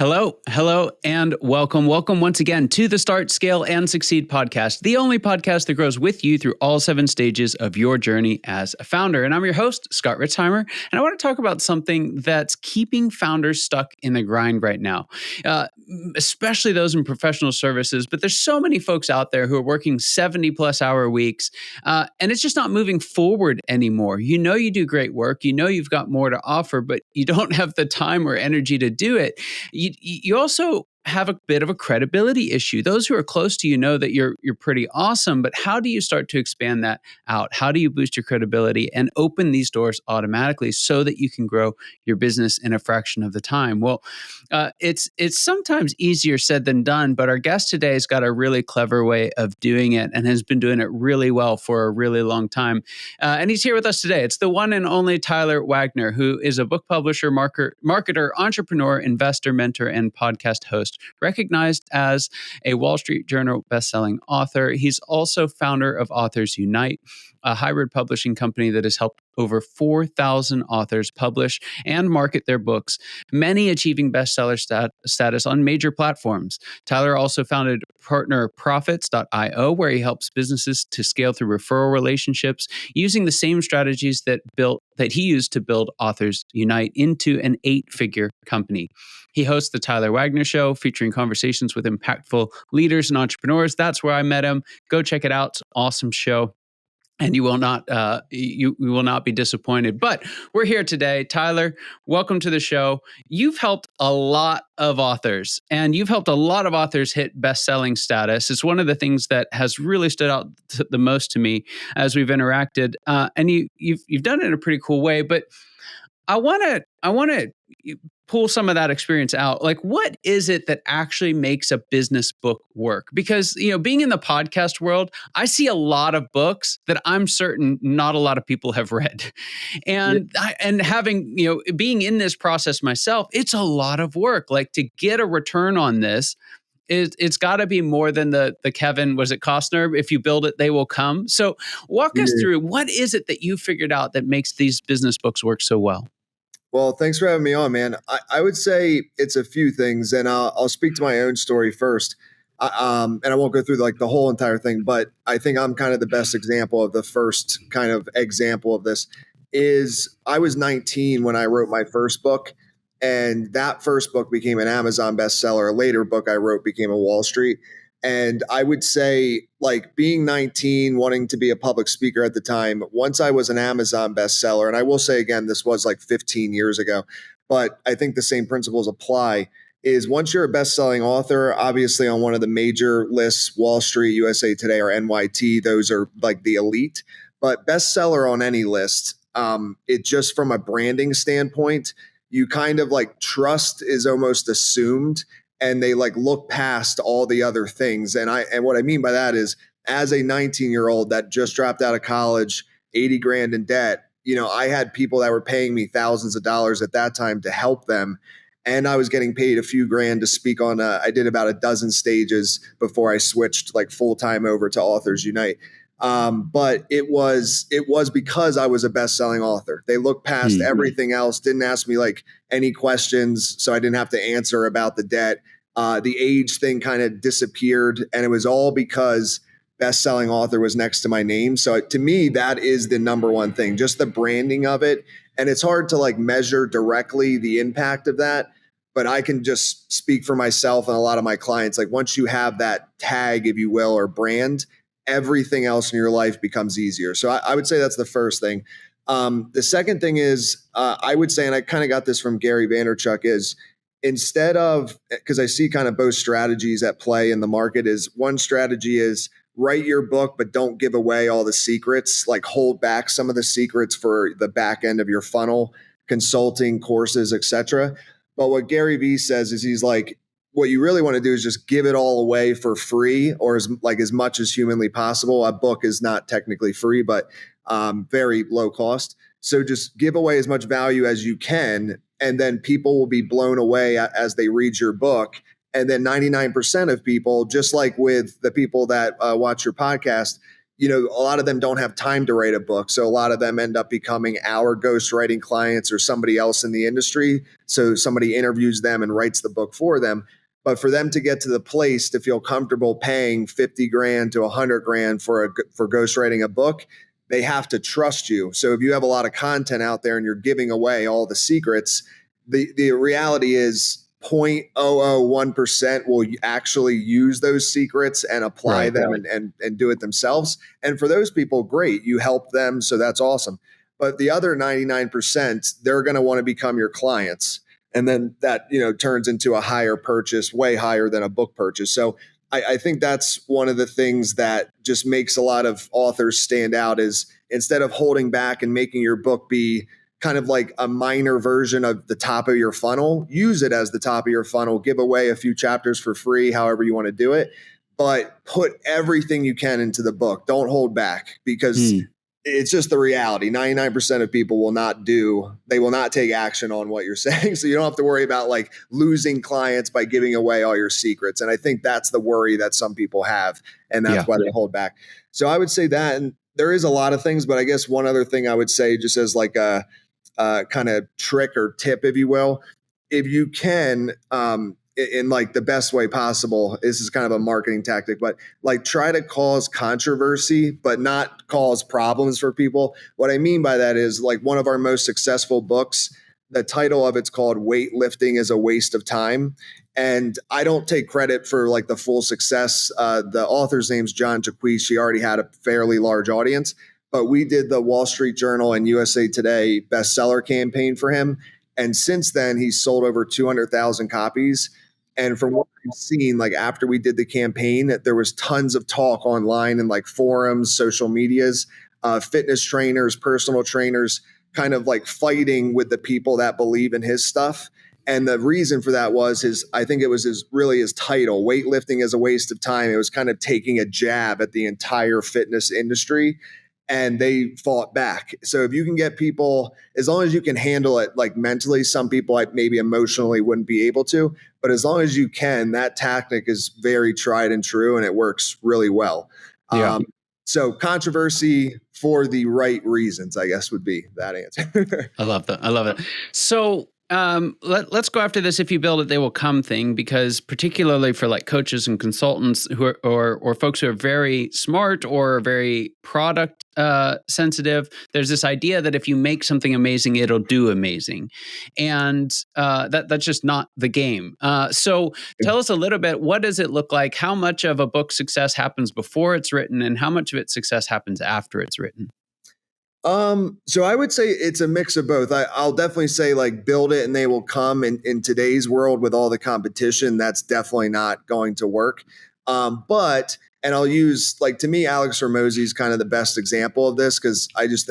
Hello, and welcome. Welcome once again to the Start, Scale, and Succeed podcast, the only podcast that grows with you through all 7 stages of your journey as a founder. And I'm your host, Scott Ritzheimer, and I want to talk about something that's keeping founders stuck in the grind right now, especially those in professional services. But there's so many folks out there who are working 70-plus hour weeks, and it's just not moving forward anymore. You know you do great work. You know you've got more to offer, but you don't have the time or energy to do it. You also have a bit of a credibility issue. Those who are close to you know that you're pretty awesome, but how do you start to expand that out? How do you boost your credibility and open these doors automatically so that you can grow your business in a fraction of the time? Well, it's sometimes easier said than done, but our guest today has got a really clever way of doing it and has been doing it really well for a really long time. And he's here with us today. It's the one and only Tyler Wagner, who is a book publisher, marketer, entrepreneur, investor, mentor, and podcast host, recognized as a Wall Street Journal bestselling author. He's also founder of Authors Unite, a hybrid publishing company that has helped over 4,000 authors publish and market their books, many achieving bestseller status on major platforms. Tyler also founded partnerprofits.io, where he helps businesses to scale through referral relationships using the same strategies that he used to build Authors Unite into an 8-figure company. He hosts the Tyler Wagner Show, featuring conversations with impactful leaders and entrepreneurs. That's where I met him. Go check it out. It's an awesome show, and you will not you will not be disappointed. But we're here today. Tyler, welcome to the show. You've helped a lot of authors, and you've helped a lot of authors hit best-selling status. It's one of the things that has really stood out the most to me as we've interacted. And you've done it in a pretty cool way. But I want to pull some of that experience out. Like, what is it that actually makes a business book work? Because, being in the podcast world, I see a lot of books that I'm certain not a lot of people have read. And and having, being in this process myself, it's a lot of work. Like, to get a return on this, it's got to be more than the Kevin, was it Costner? If you build it, they will come. So walk us through, what is it that you figured out that makes these business books work so well? Well, thanks for having me on, man. I would say it's a few things, and I'll speak to my own story first. And I won't go through the whole entire thing, but I think I'm kind of the best example of the first kind of example of this. Is I was 19 when I wrote my first book, and that first book became an Amazon bestseller. A later book I wrote became a Wall Street. And I would say, being 19, wanting to be a public speaker at the time, once I was an Amazon bestseller, and I will say again, this was 15 years ago, but I think the same principles apply, is once you're a best-selling author, obviously on one of the major lists, Wall Street, USA Today, or NYT, those are the elite. But bestseller on any list, it just from a branding standpoint, you kind of trust is almost assumed, and they look past all the other things. And what I mean by that is, as a 19-year-old that just dropped out of college, 80 grand in debt, I had people that were paying me thousands of dollars at that time to help them. And I was getting paid a few grand to speak on, I did about a dozen stages before I switched full-time over to Authors Unite. But it was because I was a best-selling author. They looked past everything else, didn't ask me any questions, so I didn't have to answer about the debt. The age thing kind of disappeared, and it was all because best-selling author was next to my name. So to me, that is the number one thing, just the branding of it. And it's hard to measure directly the impact of that, but I can just speak for myself and a lot of my clients. Once you have that tag, if you will, or brand, everything else in your life becomes easier. So I would say that's the first thing. The second thing is, I would say, and I kind of got this from Gary Vaynerchuk, is instead of, because I see kind of both strategies at play in the market, is one strategy is write your book, but don't give away all the secrets, hold back some of the secrets for the back end of your funnel, consulting, courses, etc. But what Gary Vee says is, he's what you really want to do is just give it all away for free, or as much as humanly possible. A book is not technically free, but very low cost. So just give away as much value as you can, and then people will be blown away as they read your book. And then 99% of people, just like with the people that watch your podcast, a lot of them don't have time to write a book. So a lot of them end up becoming our ghostwriting clients or somebody else in the industry. So somebody interviews them and writes the book for them. But for them to get to the place to feel comfortable paying 50 grand to 100 grand for ghostwriting a book, they have to trust you. So if you have a lot of content out there and you're giving away all the secrets, the reality is 0.001% will actually use those secrets and apply them and do it themselves. And for those people, great, you help them. So that's awesome. But the other 99%, they're going to want to become your clients. And then that, turns into a higher purchase, way higher than a book purchase. So I think that's one of the things that just makes a lot of authors stand out is instead of holding back and making your book be kind of like a minor version of the top of your funnel, use it as the top of your funnel, give away a few chapters for free, however you want to do it, but put everything you can into the book. Don't hold back because it's just the reality. 99% of people will not take action on what you're saying. So you don't have to worry about like losing clients by giving away all your secrets. And I think that's the worry that some people have. And that's why they hold back. So I would say that, and there is a lot of things, but I guess one other thing I would say just as like a kind of trick or tip, if you will, if you can, in like the best way possible, this is kind of a marketing tactic, but like try to cause controversy, but not cause problems for people. What I mean by that is like one of our most successful books, the title of it's called Weightlifting is a Waste of Time. And I don't take credit for like the full success. The author's name's John Jaquish. He already had a fairly large audience, but we did the Wall Street Journal and USA Today bestseller campaign for him. And since then, he's sold over 200,000 copies. And from what I've seen, like after we did the campaign, there was tons of talk online and like forums, social medias, fitness trainers, personal trainers, kind of like fighting with the people that believe in his stuff. And the reason for that was I think it was his title, Weightlifting is a Waste of Time. It was kind of taking a jab at the entire fitness industry. And they fought back. So if you can get people, as long as you can handle it like mentally, some people like maybe emotionally wouldn't be able to, but as long as you can, that tactic is very tried and true and it works really well. So controversy for the right reasons, I guess would be that answer. I love that. I love it. So let's go after this "if you build it, they will come" thing, because particularly for like coaches and consultants who are, or folks who are very smart or very product sensitive, there's this idea that if you make something amazing, it'll do amazing, and that's just not the game. So tell us a little bit. What does it look like? How much of a book success happens before it's written, and how much of its success happens after it's written? So I would say it's a mix of both. I'll definitely say like build it and they will come. In today's world with all the competition, that's definitely not going to work. And I'll use like, to me, Alex Hormozi is kind of the best example of this because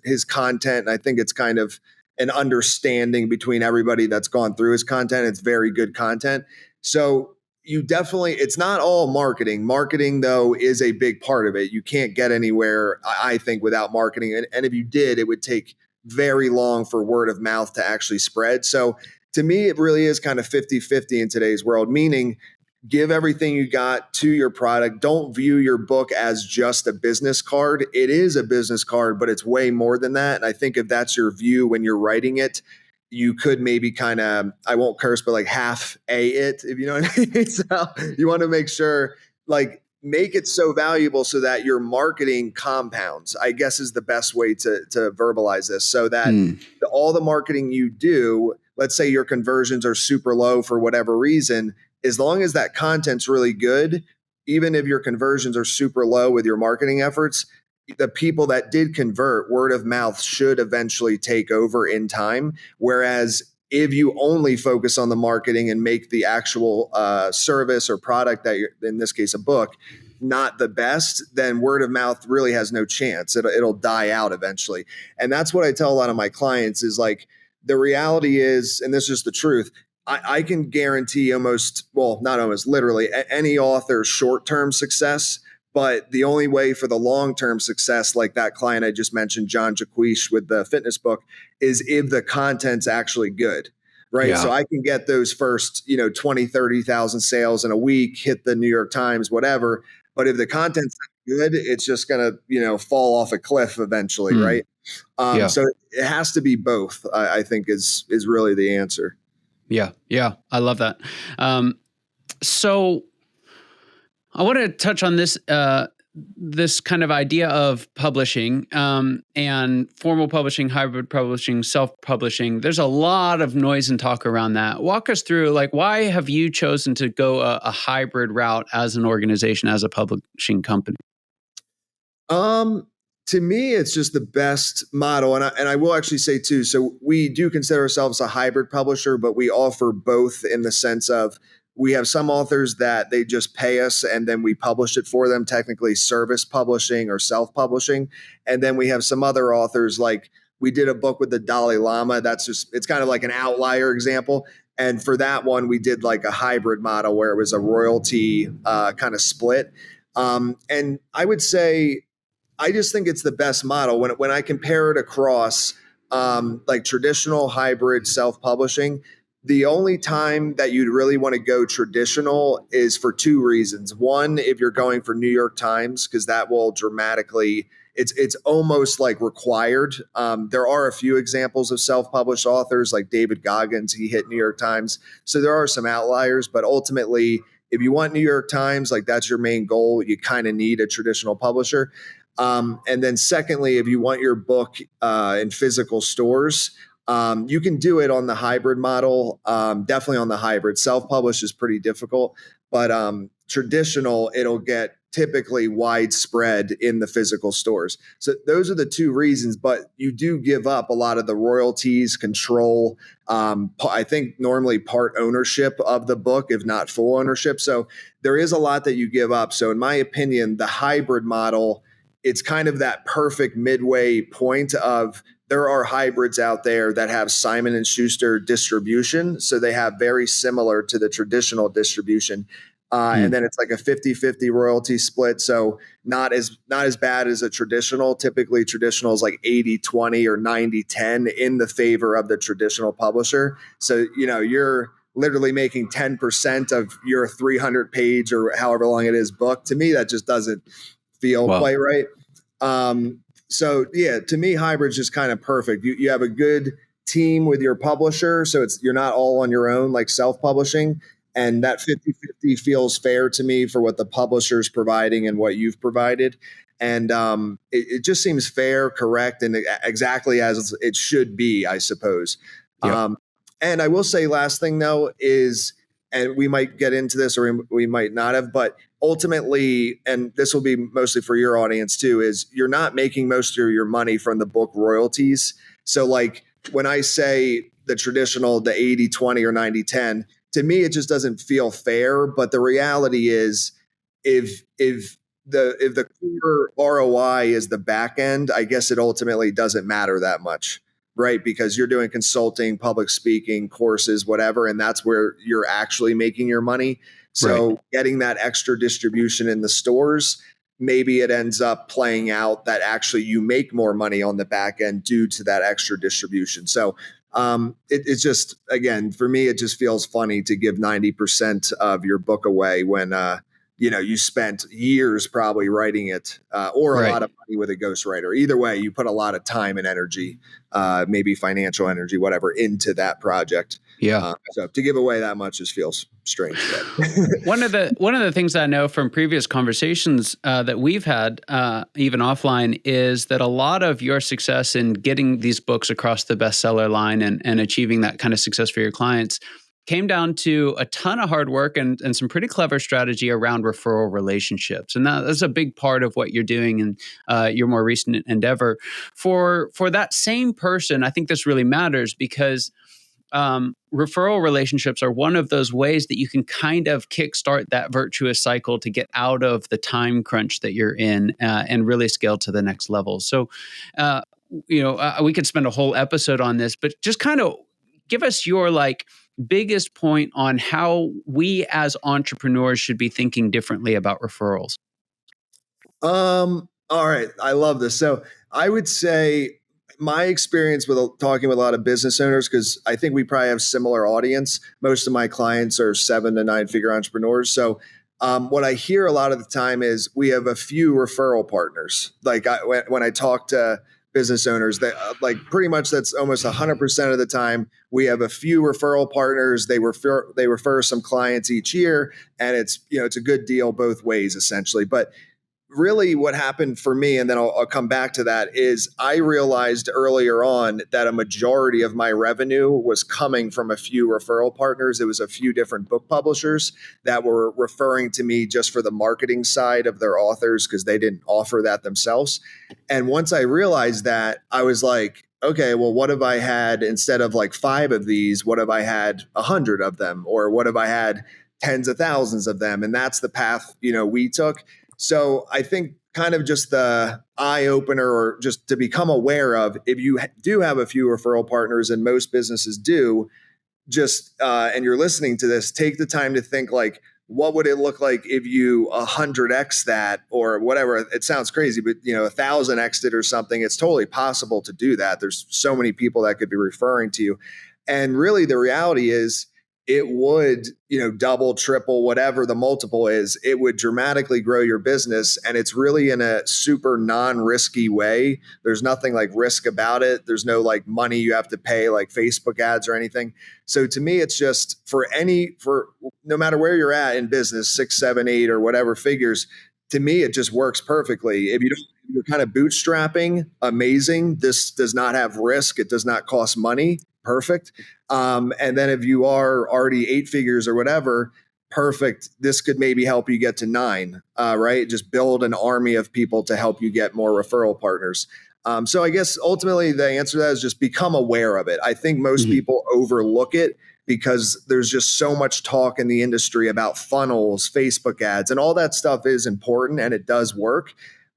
his content, and I think it's kind of an understanding between everybody that's gone through his content. It's very good content. So it's not all marketing. Marketing, though, is a big part of it. You can't get anywhere, I think, without marketing. And if you did, it would take very long for word of mouth to actually spread. So to me, it really is kind of 50-50 in today's world, meaning give everything you got to your product. Don't view your book as just a business card. It is a business card, but it's way more than that. And I think if that's your view when you're writing it, you could maybe kind of, I won't curse, but like half it, if you know what I mean. So you want to make sure, like, make it so valuable so that your marketing compounds, I guess is the best way to verbalize this, so that all the marketing you do, let's say your conversions are super low for whatever reason, as long as that content's really good, even if your conversions are super low with your marketing efforts, the people that did convert, word of mouth should eventually take over in time. Whereas if you only focus on the marketing and make the actual service or product that you're, in this case, a book, not the best, then word of mouth really has no chance. It'll die out eventually. And that's what I tell a lot of my clients is like, the reality is, and this is just the truth, I can guarantee literally any author's short-term success. But the only way for the long-term success, like that client I just mentioned, John Jaquish with the fitness book, is if the content's actually good, right? Yeah. So I can get those first, 20, 30,000 sales in a week, hit the New York Times, whatever. But if the content's good, it's just going to, fall off a cliff eventually. Mm, Right. yeah. So it has to be both, I think is really the answer. Yeah. Yeah. I love that. So I want to touch on this kind of idea of publishing, and formal publishing, hybrid publishing, self-publishing. There's a lot of noise and talk around that. Walk us through, like, why have you chosen to go a hybrid route as an organization, as a publishing company? Um, to me, it's just the best model, and I will actually say too. So we do consider ourselves a hybrid publisher, but we offer both in the sense of we have some authors that they just pay us and then we publish it for them, technically service publishing or self-publishing, and then we have some other authors like we did a book with the Dalai Lama. That's just it's kind of like an outlier example. And for that one, we did like a hybrid model where it was a royalty kind of split. And I would say I just think it's the best model when I compare it across like traditional hybrid self-publishing. The only time that you'd really want to go traditional is for two reasons. One, if you're going for New York Times, because that will dramatically it's almost like required. There are a few examples of self-published authors like David Goggins. He hit New York Times. So there are some outliers, but ultimately, if you want New York Times, like that's your main goal, you kind of need a traditional publisher. And then secondly, if you want your book in physical stores, you can do it on the hybrid model. Definitely on the hybrid. Self-published is pretty difficult, but traditional, it'll get typically widespread in the physical stores. So those are the two reasons, but you do give up a lot of the royalties, control. I think normally part ownership of the book, if not full ownership. So there is a lot that you give up. So in my opinion, the hybrid model, it's kind of that perfect midway point of there are hybrids out there that have Simon and Schuster distribution. So they have very similar to the traditional distribution. And then it's like a 50-50 royalty split. So not as bad as a traditional. Typically traditional is like 80-20 or 90-10 in the favor of the traditional publisher. So, you're literally making 10% of your 300 page or however long it is book. To me, that just doesn't feel Wow. quite right. So yeah, to me, hybrid's just kind of perfect. You have a good team with your publisher. So you're not all on your own, like self-publishing. And that 50-50 feels fair to me for what the publisher's providing and what you've provided. And it just seems fair, correct, and exactly as it should be, I suppose. Yep. And I will say last thing though is, and we might get into this or we might not have, but ultimately, and this will be mostly for your audience too, is you're not making most of your money from the book royalties. So like when I say the traditional, the 80-20 or 90-10, to me, it just doesn't feel fair. But the reality is if the core ROI is the back end, I guess it ultimately doesn't matter that much, right? Because you're doing consulting, public speaking, courses, whatever, and that's where you're actually making your money. So Right. getting that extra distribution in the stores, maybe it ends up playing out that actually you make more money on the back end due to that extra distribution. So it's just, again, for me, it just feels funny to give 90% of your book away when you spent years probably writing it, or a Right. lot of money with a ghostwriter. Either way, you put a lot of time and energy, maybe financial energy, whatever, into that project. Yeah. So to give away that much just feels strange. But One of the things I know from previous conversations that we've had, even offline, is that a lot of your success in getting these books across the bestseller line and achieving that kind of success for your clients came down to a ton of hard work and some pretty clever strategy around referral relationships. And that's a big part of what you're doing in your more recent endeavor. For that same person, I think this really matters because referral relationships are one of those ways that you can kind of kickstart that virtuous cycle to get out of the time crunch that you're in and really scale to the next level. So, we could spend a whole episode on this, but just kind of give us your biggest point on how we as entrepreneurs should be thinking differently about referrals. All right. I love this. So I would say my experience with talking with a lot of business owners, because I think we probably have similar audience. Most of my clients are 7 to 9 figure entrepreneurs. So What I hear a lot of the time is we have a few referral partners. Like when I talk to business owners, that like pretty much that's almost 100% of the time we have a few referral partners. They refer some clients each year, and it's a good deal both ways essentially. But really what happened for me, and then I'll come back to that, is I realized earlier on that a majority of my revenue was coming from a few referral partners. It was a few different book publishers that were referring to me just for the marketing side of their authors because they didn't offer that themselves. And once I realized that, I was like, okay, well, what if I had, instead of like 5 of these, what if I had 100 of them? Or what if I had tens of thousands of them? And that's the path, we took. So I think kind of just the eye opener, or just to become aware of, if you do have a few referral partners, and most businesses do, and you're listening to this, take the time to think like, what would it look like if you 100x that, or whatever? It sounds crazy, but 1,000x it or something. It's totally possible to do that. There's so many people that could be referring to you. And really the reality is, it would, double, triple, whatever the multiple is, it would dramatically grow your business. And it's really in a super non-risky way. There's nothing like risk about it. There's no like money you have to pay, like Facebook ads or anything. So to me, it's just for no matter where you're at in business, 6, 7, 8, or whatever figures, to me, it just works perfectly. If you're kind of bootstrapping, amazing. This does not have risk. It does not cost money. Perfect. And then if you are already 8 figures or whatever, perfect. This could maybe help you get to 9, right? Just build an army of people to help you get more referral partners. So I guess ultimately the answer to that is just become aware of it. I think most people overlook it because there's just so much talk in the industry about funnels, Facebook ads, and all that stuff is important and it does work.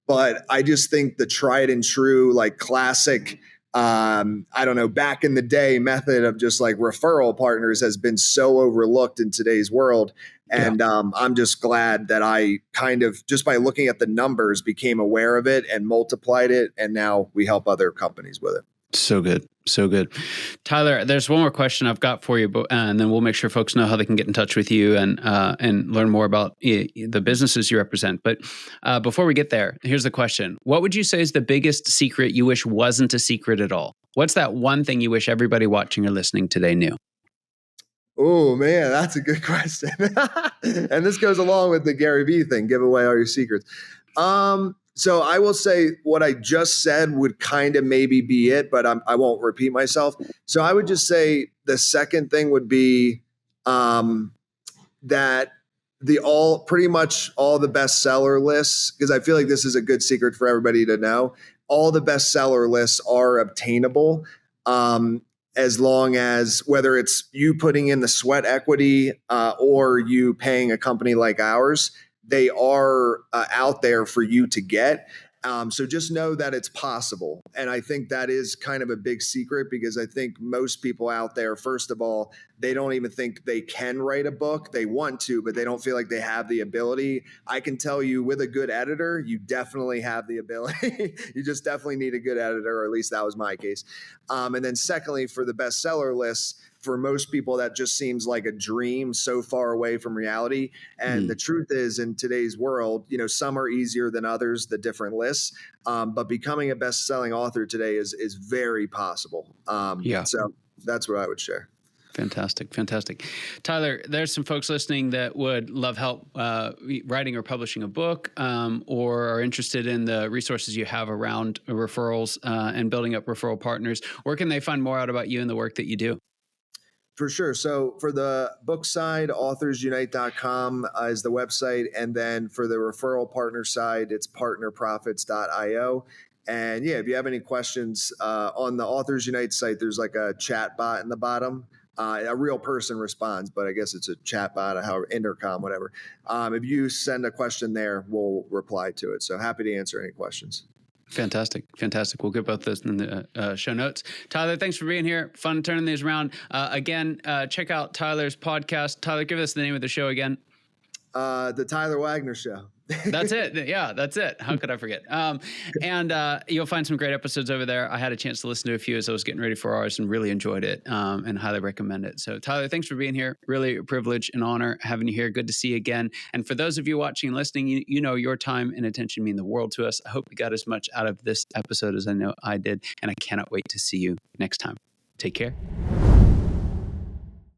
But I just think the tried and true, like classic, I don't know, back in the day method of just like referral partners has been so overlooked in today's world. And I'm just glad that I kind of, just by looking at the numbers, became aware of it and multiplied it. And now we help other companies with it. So good. So good. Tyler, there's one more question I've got for you, and then we'll make sure folks know how they can get in touch with you and learn more about the businesses you represent. But before we get there, here's the question. What would you say is the biggest secret you wish wasn't a secret at all? What's that one thing you wish everybody watching or listening today knew? Oh, man, that's a good question. And this goes along with the Gary Vee thing, give away all your secrets. So I will say what I just said would kind of maybe be it, but I won't repeat myself. So I would just say the second thing would be that pretty much all the bestseller lists, because I feel like this is a good secret for everybody to know. All the bestseller lists are obtainable. As long as, whether it's you putting in the sweat equity or you paying a company like ours, they are out there for you to get. So just know that it's possible. And I think that is kind of a big secret, because I think most people out there, first of all, they don't even think they can write a book. They want to, but they don't feel like they have the ability. I can tell you, with a good editor, you definitely have the ability. You just definitely need a good editor, or at least that was my case. And then secondly, for the bestseller lists, for most people, that just seems like a dream so far away from reality. And the truth is, in today's world, some are easier than others, the different lists. But becoming a best-selling author today is very possible. So that's what I would share. Fantastic. Tyler, there's some folks listening that would love help writing or publishing a book, or are interested in the resources you have around referrals and building up referral partners. Where can they find more out about you and the work that you do? For sure. So for the book side, authorsunite.com is the website. And then for the referral partner side, it's partnerprofits.io. And if you have any questions on the Authors Unite site, there's like a chat bot in the bottom. A real person responds, but I guess it's a chat bot, however, intercom, whatever. If you send a question there, we'll reply to it. So happy to answer any questions. Fantastic. We'll get both those in the show notes. Tyler, thanks for being here. Fun turning these around. Again, check out Tyler's podcast. Tyler, give us the name of the show again. The Tyler Wagner Show. That's it. Yeah, that's it. How could I forget? And you'll find some great episodes over there. I had a chance to listen to a few as I was getting ready for ours and really enjoyed it, and highly recommend it. So Tyler, thanks for being here. Really a privilege and honor having you here. Good to see you again. And for those of you watching and listening, you know your time and attention mean the world to us. I hope you got as much out of this episode as I know I did. And I cannot wait to see you next time. Take care.